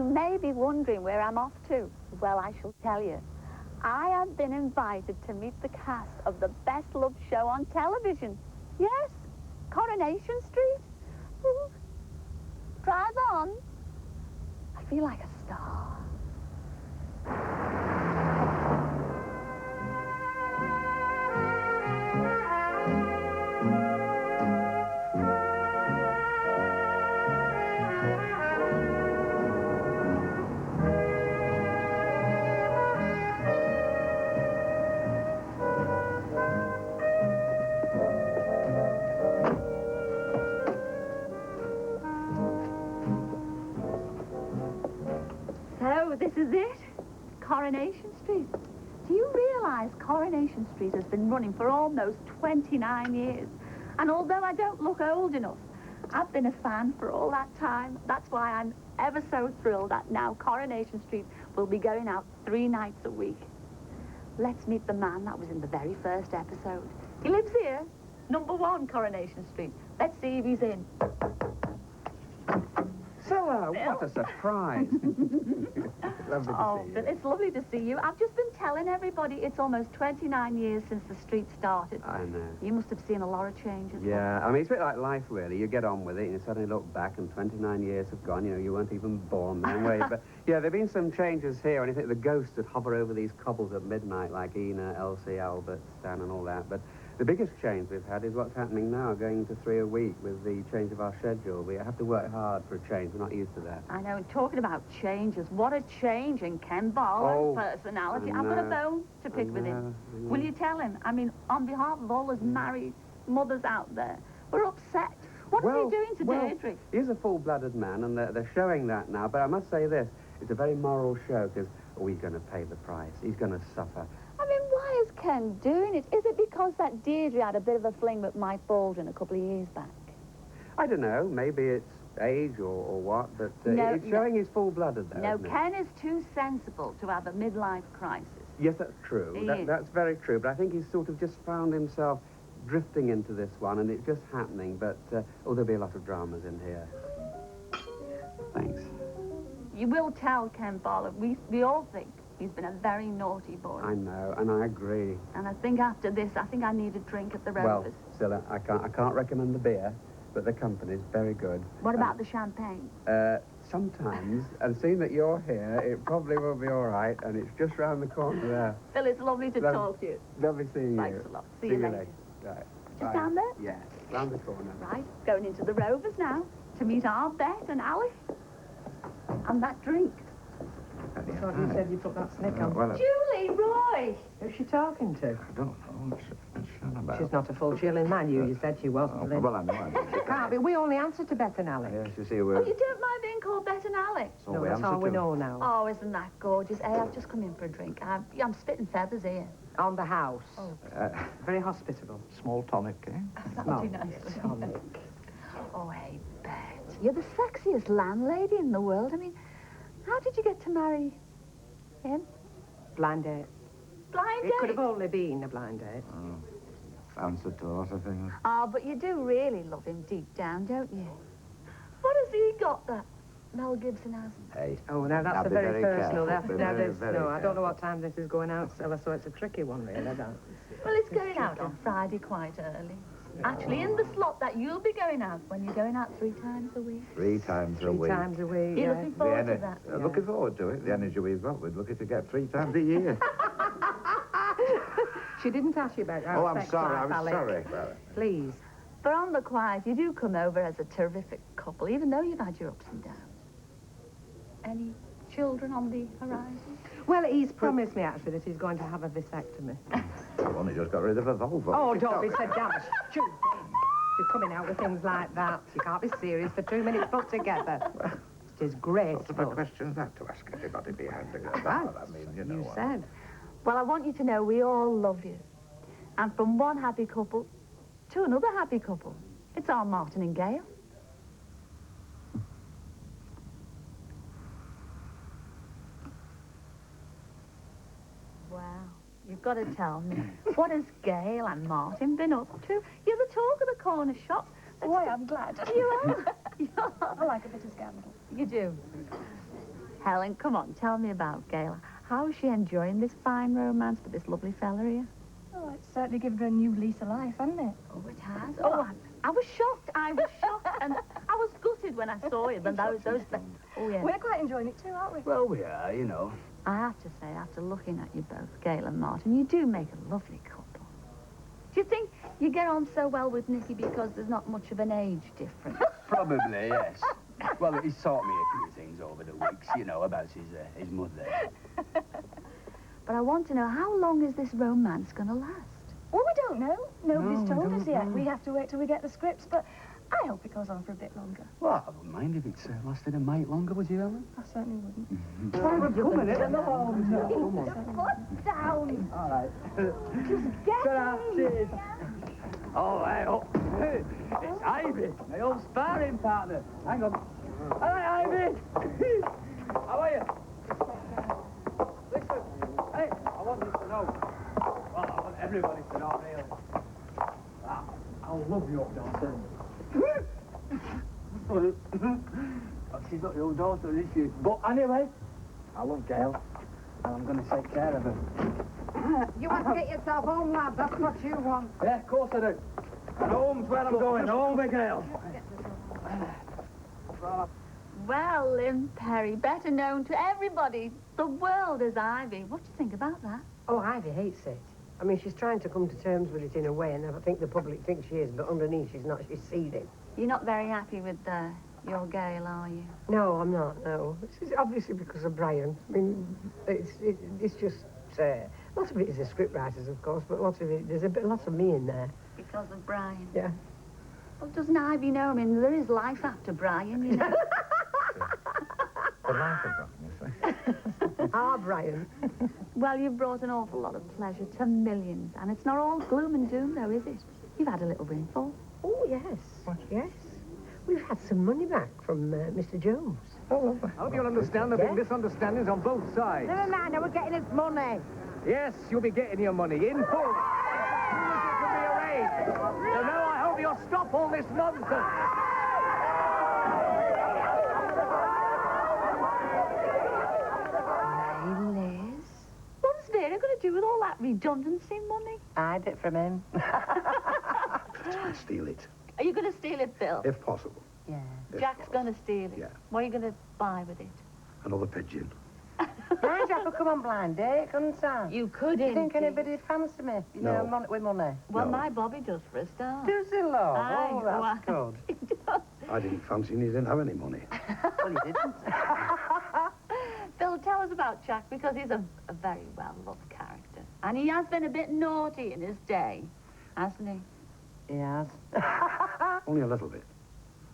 may be wondering where I'm off to. Well, I shall tell you. I have been invited to meet the cast of the best loved show on television. Yes, Coronation Street. Ooh. Drive on. I feel like a star. So, this is it? Coronation Street. Do you realise Coronation Street has been running for almost 29 years? And although I don't look old enough, I've been a fan for all that time. That's why I'm ever so thrilled that now Coronation Street will be going out 3 nights a week. Let's meet the man that was in the very first episode. He lives here, #1 Coronation Street. Let's see if he's in. Cilla, what a surprise. Lovely to see you. It's lovely to see you. I've just been telling everybody it's almost 29 years since the street started. I know. You must have seen a lot of changes. Yeah, I mean, it's a bit like life, really. You get on with it, and you suddenly look back, and 29 years have gone. You know, you weren't even born then, were you? But, yeah, there have been some changes here, and I think the ghosts that hover over these cobbles at midnight, like Ina, Elsie, Albert, Stan, and all that. But the biggest change we've had is what's happening now, going to 3 a week with the change of our schedule. We have to work hard for a change. We're not used to that. I know. Talking about changes, what a change in Ken Barlow's personality. I've got a bone to pick with him. Will you tell him? I mean, on behalf of all those married mothers out there, we're upset. What is he doing to Deirdre? He's a full-blooded man, and they're showing that now. But I must say this, it's a very moral show, because he's going to pay the price. He's going to suffer. I mean, why is Ken doing it? Is it because that Deirdre had a bit of a fling with Mike Baldwin a couple of years back? I don't know. Maybe it's age or what, but it's showing he's full-blooded, though. No, Ken is too sensible to have a midlife crisis. Yes, that's true. That's very true. But I think he's sort of just found himself drifting into this one, and it's just happening. But, there'll be a lot of dramas in here. Thanks. You will tell Ken Barlow. We all think he's been a very naughty boy. I know, and I agree. And I think after this, I think I need a drink at the Rovers. Well, Cilla, I can't recommend the beer, but the company's very good. What about the champagne? Sometimes, and seeing that you're here, it probably will be all right, and it's just round the corner there. Phil, it's lovely to talk to you. Lovely seeing you. Thanks a lot. See you later. Right. Just down there? Yeah, round the corner. Right, going into the Rovers now to meet our Bet and Alice. And that drink. I thought you said you put that snick on. Well, Julie, Roy! Who's she talking to? I don't know. What's she on about? She's not a full shilling man. You said she was. Well, I know. She can't be. We only answer to Beth and Alex. Yes, you see, we're... Oh, you don't mind being called Bet and Alex? No, that's all we know now. Oh, isn't that gorgeous? Hey, I've just come in for a drink. I'm spitting feathers here. On the house. Oh. Very hospitable. Small tonic, eh? That'll be nice. Tonic. Oh, hey, Bet. You're the sexiest landlady in the world. I mean, how did you get to marry him? Blind date. Blind date? It could have only been a blind date. Oh, fancy sort of things. Oh, but you do really love him deep down, don't you? What has he got that Mel Gibson hasn't? Hey. Oh, now that's a very personal. Very I don't know what time this is going out, Cilla, so it's a tricky one, really. Well, it's going out on Friday quite early. Actually, in the slot that you'll be going out when you're going out 3 times a week. 3 times a week. 3 times a week, You're looking forward to that? Looking forward to it. The energy we've got, we're looking to get 3 times a year. She didn't ask you about Oh, I'm sex sorry. life, I'm Alec. sorry. Please. But on the quiet, you do come over as a terrific couple, even though you've had your ups and downs. Any children on the horizon? Well, he's promised me, actually, that he's going to have a vasectomy. I've only just got rid of a vulva. Oh, don't be so damn stupid. You're coming out with things like that. You can't be serious for 2 minutes put together. It is great. What sort of question's that to ask anybody behind the girl? Right. I mean, you know. You said. Well, I want you to know we all love you. And from one happy couple to another happy couple. It's our Martin and Gail. Wow. You've got to tell me, what has Gail and Martin been up to? You're the talk of the corner shop. Boy, I'm glad. You are. I like a bit of scandal. You do. Helen, come on, tell me about Gail. How is she enjoying this fine romance with this lovely fella here? Oh, it's certainly given her a new lease of life, hasn't it? Oh, it has? Oh, I was shocked. I was shocked. And I was gutted when I saw you. But those things. Oh, yeah. We're quite enjoying it too, aren't we? Well, we are, you know. I have to say, after looking at you both, Gail and Martin, you do make a lovely couple. Do you think you get on so well with Nicky because there's not much of an age difference? Probably, yes. Well, he's taught me a few things over the weeks, you know, about his mother. But I want to know, how long is this romance going to last? Well, we don't know. Nobody's told us yet. We have to wait till we get the scripts, but I hope it goes on for a bit longer. Well, I wouldn't mind if it's lasted a mite longer, would you, Ellen? I certainly wouldn't. Come on, Ellen. Put down. All right. Just get Cheers. Oh, hey, oh. Hey, it's Ivy, my old sparring partner. Hang on. Hi, Ivy. How are you? Listen, hey, I want you to know. Well, I want everybody to know, really. I love your daughter. She's not your daughter, is she? But anyway, I love Gail, and I'm going to take care of her. You want to get yourself home, lad. That's what you want. Yeah, of course I do. And home's where I'm going. Home with Gail. Well, Lynn Perry, better known to everybody, the world as Ivy. What do you think about that? Oh, Ivy hates it. I mean, she's trying to come to terms with it in a way, and I think the public thinks she is, but underneath she's not. She's seething. You're not very happy with your Gail, are you? No, I'm not, no. It's obviously because of Brian. I mean, it's just... lots of it is the script writers, of course, but lots of it, there's lots of me in there. Because of Brian? Yeah. Well, doesn't Ivy know? I mean, there is life after Brian, you know. The life of Brian, you say? Ah, Brian. Well, you've brought an awful lot of pleasure to millions, and it's not all gloom and doom, though, is it? You've had a little windfall. Oh, yes. What? Yes. We've had some money back from Mr. Jones. Oh, I hope you'll understand there have been misunderstandings on both sides. Never mind, we're getting his money. Yes, you'll be getting your money in full. As soon as it can be arranged. So now I hope you'll stop all this nonsense. Hey, Liz. What's Vera going to do with all that redundancy money? I hid it from him. Try and steal it, Are you going to steal it, Bill? if possible. Yeah. If Jack's possible. going to steal it. Yeah. What are you going to buy with it? Another pigeon. Why, Jack will come on blind date, couldn't I? You could, Do you think indeed. anybody'd fancy me? You No. know, with money. Well, No. my Bobby does for a start. Does he, love? Aye, Oh, that's well, good. He does. I didn't fancy and he didn't have any money. Well, he didn't. Bill, tell us about Jack, because he's a very well-loved character. And he has been a bit naughty in his day, hasn't he? Yes. Only a little bit.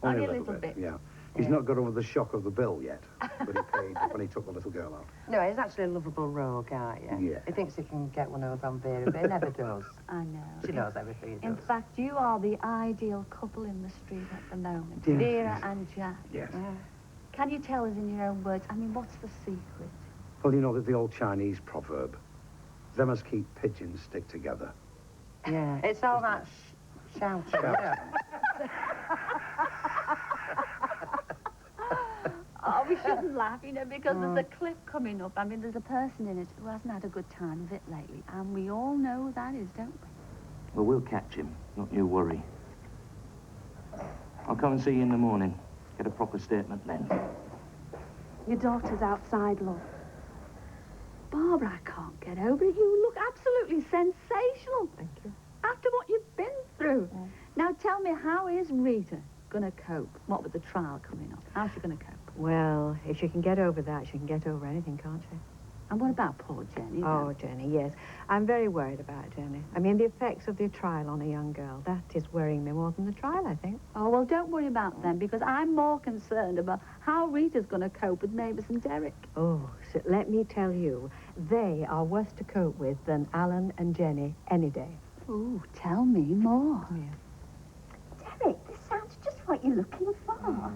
Only a little bit. Yeah. He's not got over the shock of the bill yet, but he paid when he took the little girl out. No, he's actually a lovable rogue, aren't you? Yeah. He thinks he can get one over on Vera, but he never does. I know. She knows everything he In does. fact, you are the ideal couple in the street at the moment. Yes, Vera yes. and Jack. Yes. Can you tell us in your own words, I mean, what's the secret? Well, you know that the old Chinese proverb, them as keep pigeons stick together. Yeah. It's all that shouting. Shout. Oh, we shouldn't laugh, you know, because there's a clip coming up. I mean, there's a person in it who hasn't had a good time of it lately, and we all know who that is, don't we? Well, we'll catch him. Don't you worry. I'll come and see you in the morning. Get a proper statement then. Your daughter's outside, love. Barbara, I can't get over it. You look absolutely sensational. Thank you. After what you've been through. Now, tell me, how is Rita going to cope? What with the trial coming up? How's she going to cope? Well, if she can get over that, she can get over anything, can't she? And what about poor Jenny? Oh, Jenny, yes. I'm very worried about Jenny. I mean, the effects of the trial on a young girl, that is worrying me more than the trial, I think. Oh, well, don't worry about them, because I'm more concerned about how Rita's going to cope with Mavis and Derek. Oh, so let me tell you, they are worse to cope with than Alan and Jenny any day. Ooh, tell me more. Derek, this sounds just what you're looking for.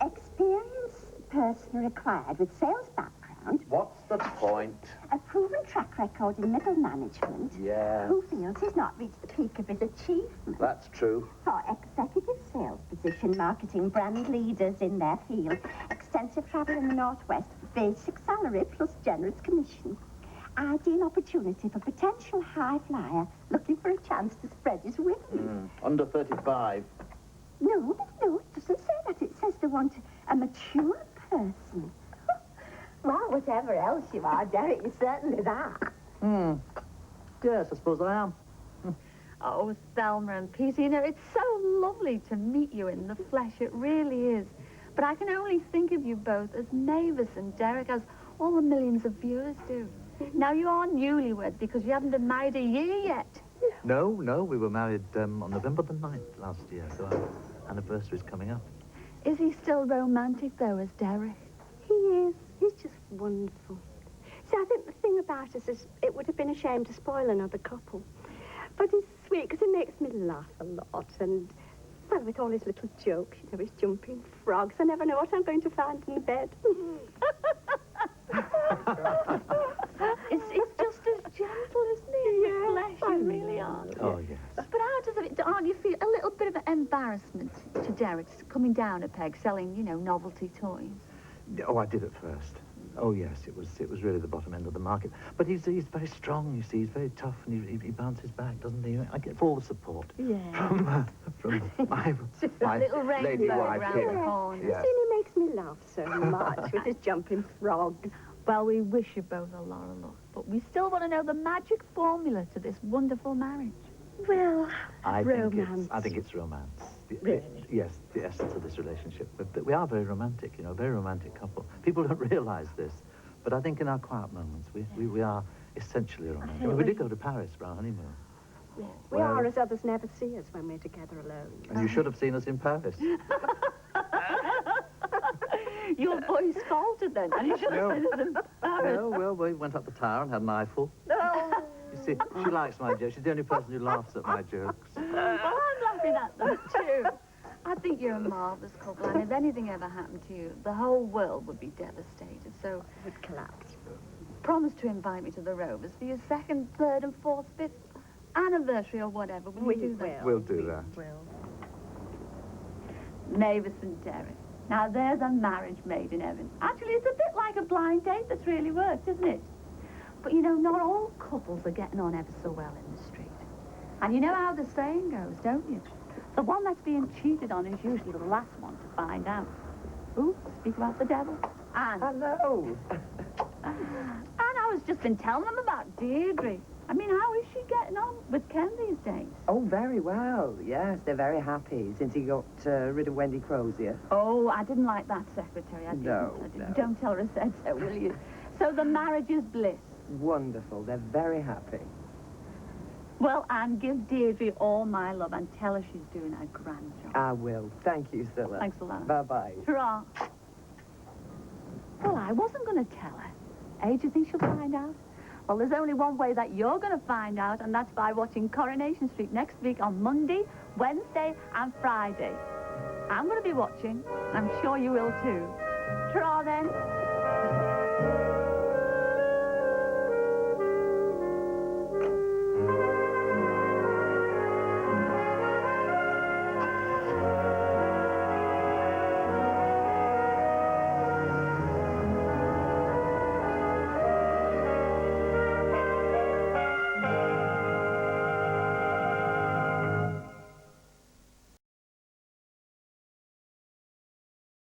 Experienced person required with sales background, What's the point? a proven track record in middle management, Yeah, who feels he's not reached the peak of his achievement. that's true. For executive sales position, marketing brand leaders in their field, extensive travel in the Northwest, basic salary plus generous commission. Ideal opportunity for potential high flyer looking for a chance to spread his wings. Under 35. No, it doesn't say that. It says they want a mature person. Well, whatever else you are, Derek, you're certainly that. Yes, I suppose I am. Oh, Thelma and Peter, you know, it's so lovely to meet you in the flesh. It really is. But I can only think of you both as Mavis and Derek, as all the millions of viewers do. Now, you are newlyweds because you haven't been married a year yet. No, we were married on November the 9th last year, so our anniversary's coming up. Is he still romantic, though, as Derek? He is. He's just wonderful. See, I think the thing about us is it would have been a shame to spoil another couple. But he's sweet because he makes me laugh a lot. And, well, with all his little jokes, you know, his jumping frogs, I never know what I'm going to find in the bed. It's just as gentle, isn't he, in the flesh? You really are. Oh, yes. But how does it, aren't you feel a little bit of an embarrassment to Derek coming down a peg, selling, you know, novelty toys? Oh, I did at first. Oh, yes, it was really the bottom end of the market. But he's very strong, you see. He's very tough, and he bounces back, doesn't he? I get full support from my little lady rainbow wife around here. the corner. Yes. See, he makes me laugh so much with his jumping frogs. Well, we wish you both a lot of luck, but we still want to know the magic formula to this wonderful marriage. Well, I romance. think it's romance. Really? Yes, the essence of this relationship. But we are very romantic, you know, a very romantic couple. People don't realise this, but I think in our quiet moments, we are essentially romantic. We did go to Paris for our honeymoon. Yes, we are as others never see us when we're together alone. And you should have seen us in Paris. Your voice faltered then, and you should have said it in Paris. No, well, we went up the tower and had an eyeful. Oh. You see, she likes my jokes. She's the only person who laughs at my jokes. Well, I'm laughing at them, too. I think you're a marvellous couple, and if anything ever happened to you, the whole world would be devastated, so... Would collapse. Promise to invite me to the Rovers for your 2nd, 3rd, and 4th, 5th anniversary or whatever. Will you do that? We'll do that. Mavis and Derek. Now, there's a marriage made in heaven. Actually, it's a bit like a blind date that's really worked, isn't it? But, you know, not all couples are getting on ever so well in the street. And you know how the saying goes, don't you? The one that's being cheated on is usually the last one to find out. Ooh, speak about the devil. And... Hello. And I was just been telling them about Deirdre. I mean, how is she getting on with Ken these days? Oh, very well. Yes, they're very happy since he got rid of Wendy Crozier. Oh, I didn't like that secretary. I didn't. No. Don't tell her I said so, will you? So the marriage is bliss. Wonderful. They're very happy. Well, and give Deirdre all my love and tell her she's doing a grand job. I will. Thank you, Cilla. Thanks a lot. Bye-bye. Ta-ra. Well, I wasn't going to tell her. Do you think she'll find out? Well, there's only one way that you're going to find out, and that's by watching Coronation Street next week on Monday, Wednesday, and Friday. I'm going to be watching. I'm sure you will, too. Ta-ra, then.